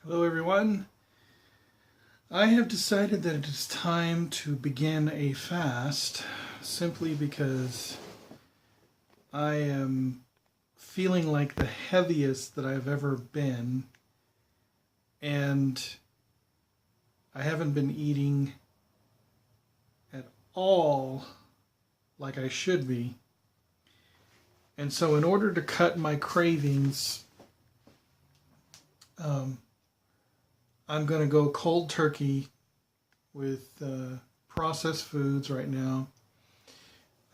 Hello, everyone. I have decided that it is time to begin a fast simply because I am feeling like the heaviest that I've ever been, and I haven't been eating at all like I should be. And so, in order to cut my cravings, um, I'm going to go cold turkey with processed foods right now.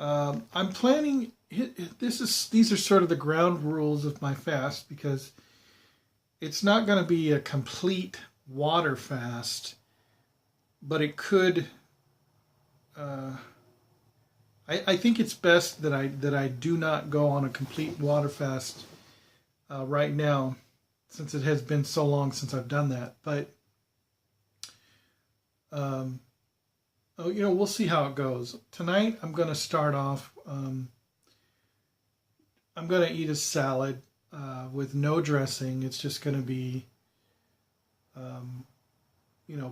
I'm planning. These are sort of the ground rules of my fast because it's not going to be a complete water fast, but it could. I think it's best that I do not go on a complete water fast right now, since it has been so long since I've done that. But um, we'll see how it goes. Tonight, I'm going to start off. I'm going to eat a salad with no dressing. It's just going to be, um,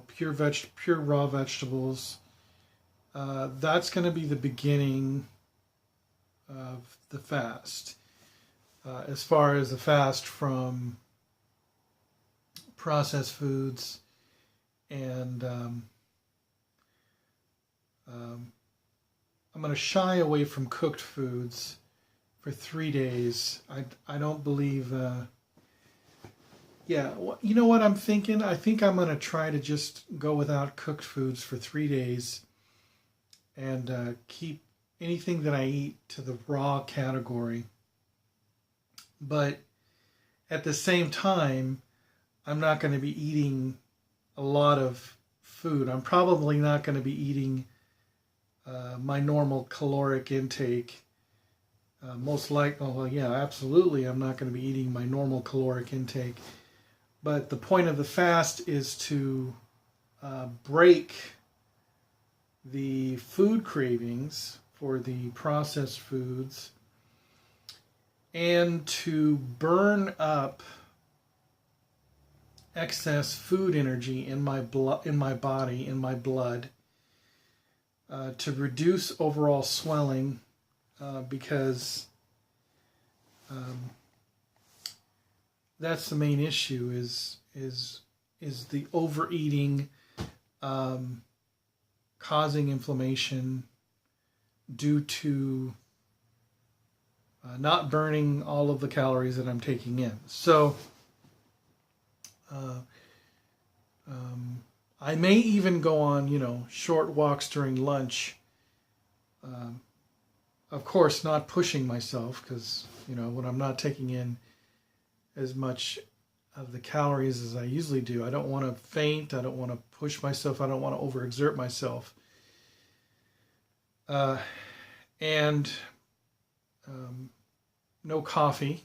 pure raw vegetables. That's going to be the beginning of the fast. As far as the fast from processed foods and I'm going to shy away from cooked foods for 3 days. I don't believe. You know what I'm thinking? I think I'm going to try to just go without cooked foods for 3 days and keep anything that I eat to the raw category. But at the same time, I'm not going to be eating a lot of food. I'm probably not going to be eating my normal caloric intake. Most likely, well, yeah, absolutely, I'm not going to be eating my normal caloric intake. But the point of the fast is to break the food cravings for the processed foods and to burn up excess food energy in my blood, in my body, in my blood, to reduce overall swelling, because that's the main issue is the overeating, causing inflammation due to not burning all of the calories that I'm taking in. So I may even go on, short walks during lunch. Of course, not pushing myself because, when I'm not taking in as much of the calories as I usually do, I don't want to faint. I don't want to push myself. I don't want to overexert myself. And no coffee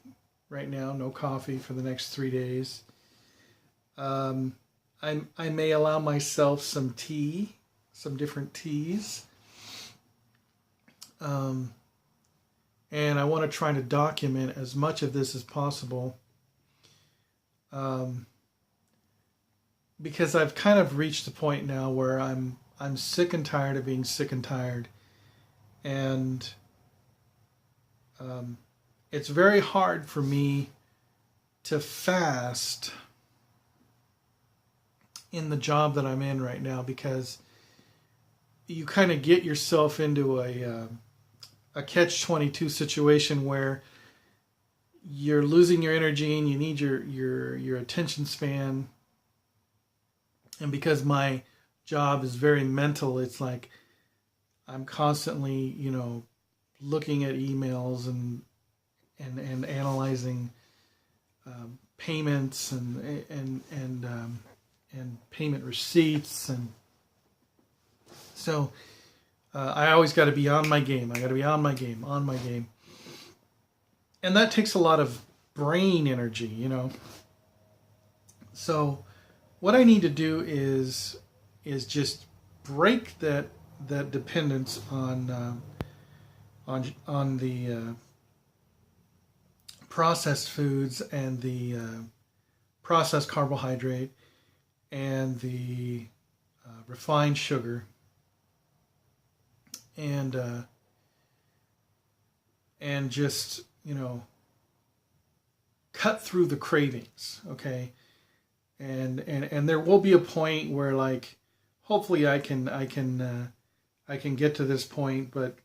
right now. No coffee for the next 3 days. I may allow myself some tea, some different teas. And I want to try to document as much of this as possible. Because I've kind of reached a point now where I'm sick and tired of being sick and tired. And it's very hard for me to fast in the job that I'm in right now because you kind of get yourself into a catch-22 situation where you're losing your energy and you need your attention span. And because my job is very mental, it's like I'm constantly, looking at emails and analyzing payments and payment receipts, and so I always got to be on my game. I got to be on my game, and that takes a lot of brain energy, So what I need to do is just break that dependence on the processed foods and the processed carbohydrate and the refined sugar, and just, cut through the cravings, okay? And there will be a point where, like, hopefully I can get to this point, but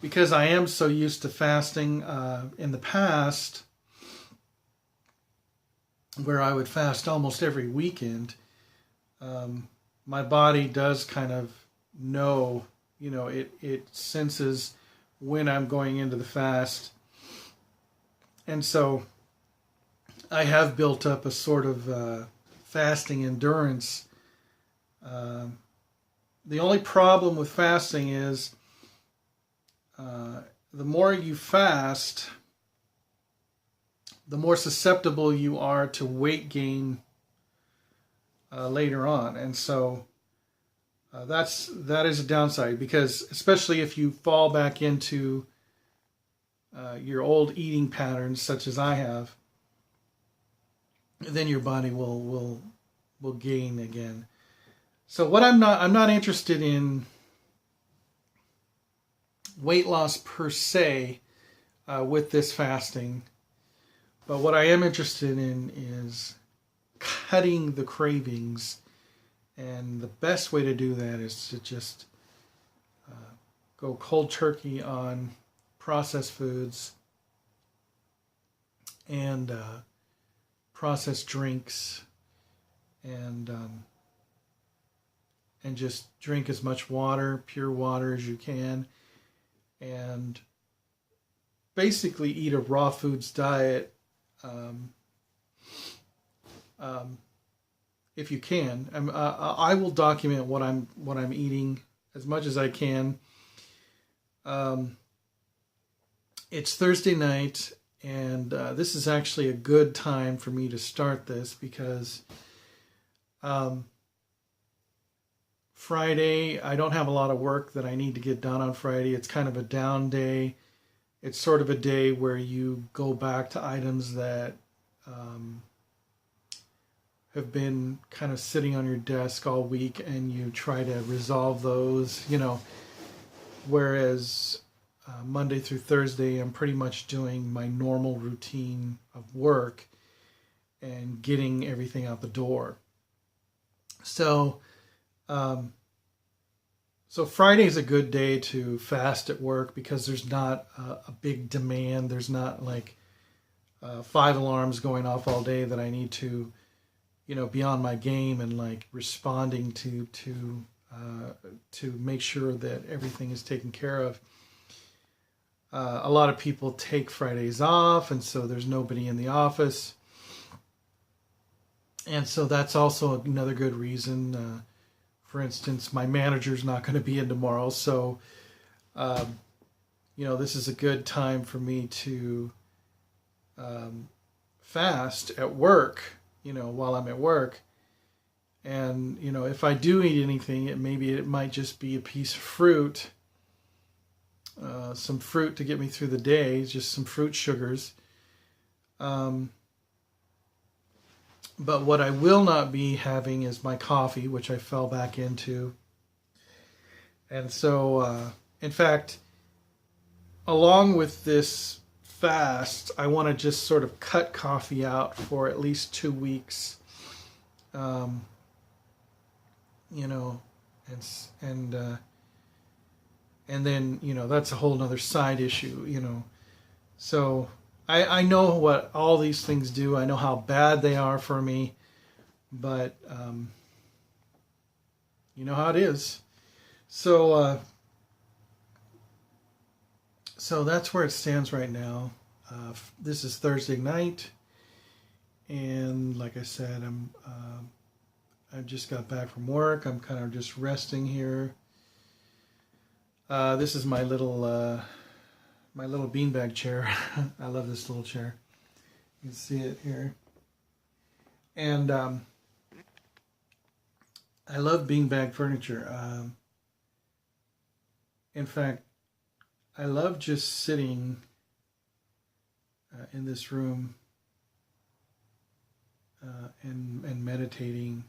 because I am so used to fasting in the past, where I would fast almost every weekend, my body does kind of know, it senses when I'm going into the fast. And so I have built up a sort of fasting endurance. The only problem with fasting is the more you fast, the more susceptible you are to weight gain later on. And so that is a downside, because especially if you fall back into your old eating patterns, such as I have, then your body will gain again. So what I'm not interested in weight loss per se with this fasting, but what I am interested in is cutting the cravings, and the best way to do that is to just go cold turkey on processed foods and processed drinks, and just drink as much water, pure water, as you can, and basically eat a raw foods diet if you can. I will document what I'm eating as much as I can. It's Thursday night, and this is actually a good time for me to start this, because Friday, I don't have a lot of work that I need to get done on Friday. It's kind of a down day. It's sort of a day where you go back to items that have been kind of sitting on your desk all week, and you try to resolve those, whereas Monday through Thursday, I'm pretty much doing my normal routine of work and getting everything out the door. So Friday is a good day to fast at work, because there's not a big demand. There's not like 5 alarms going off all day that I need to, be on my game and like responding to make sure that everything is taken care of. A lot of people take Fridays off, and so there's nobody in the office. And so that's also another good reason. For instance, my manager's not going to be in tomorrow, so this is a good time for me to fast at work, while I'm at work. And if I do eat anything, it might just be a piece of fruit, some fruit to get me through the day, just some fruit sugars. But what I will not be having is my coffee, which I fell back into. And so, in fact, along with this fast, I want to just sort of cut coffee out for at least 2 weeks. And then, that's a whole nother side issue, So I know what all these things do. I know how bad they are for me, but you know how it is. So that's where it stands right now. This is Thursday night, and like I said, I just got back from work. I'm kind of just resting here. This is my little beanbag chair. I love this little chair. You can see it here. And I love beanbag furniture. In fact, I love just sitting in this room and meditating,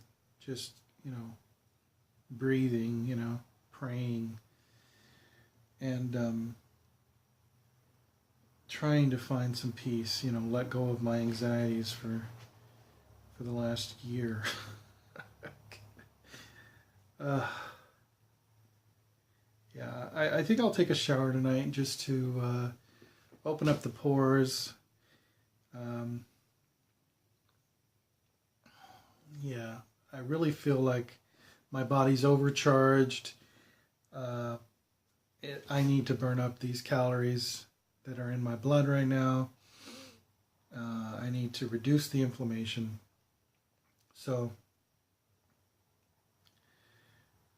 just, breathing, praying, and trying to find some peace, let go of my anxieties for the last year. Yeah, I think I'll take a shower tonight just to open up the pores. Yeah, I really feel like my body's overcharged. I need to burn up these calories that are in my blood right now. I need to reduce the inflammation. So,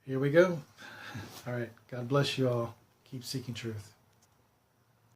here we go. All right. God bless you all. Keep seeking truth.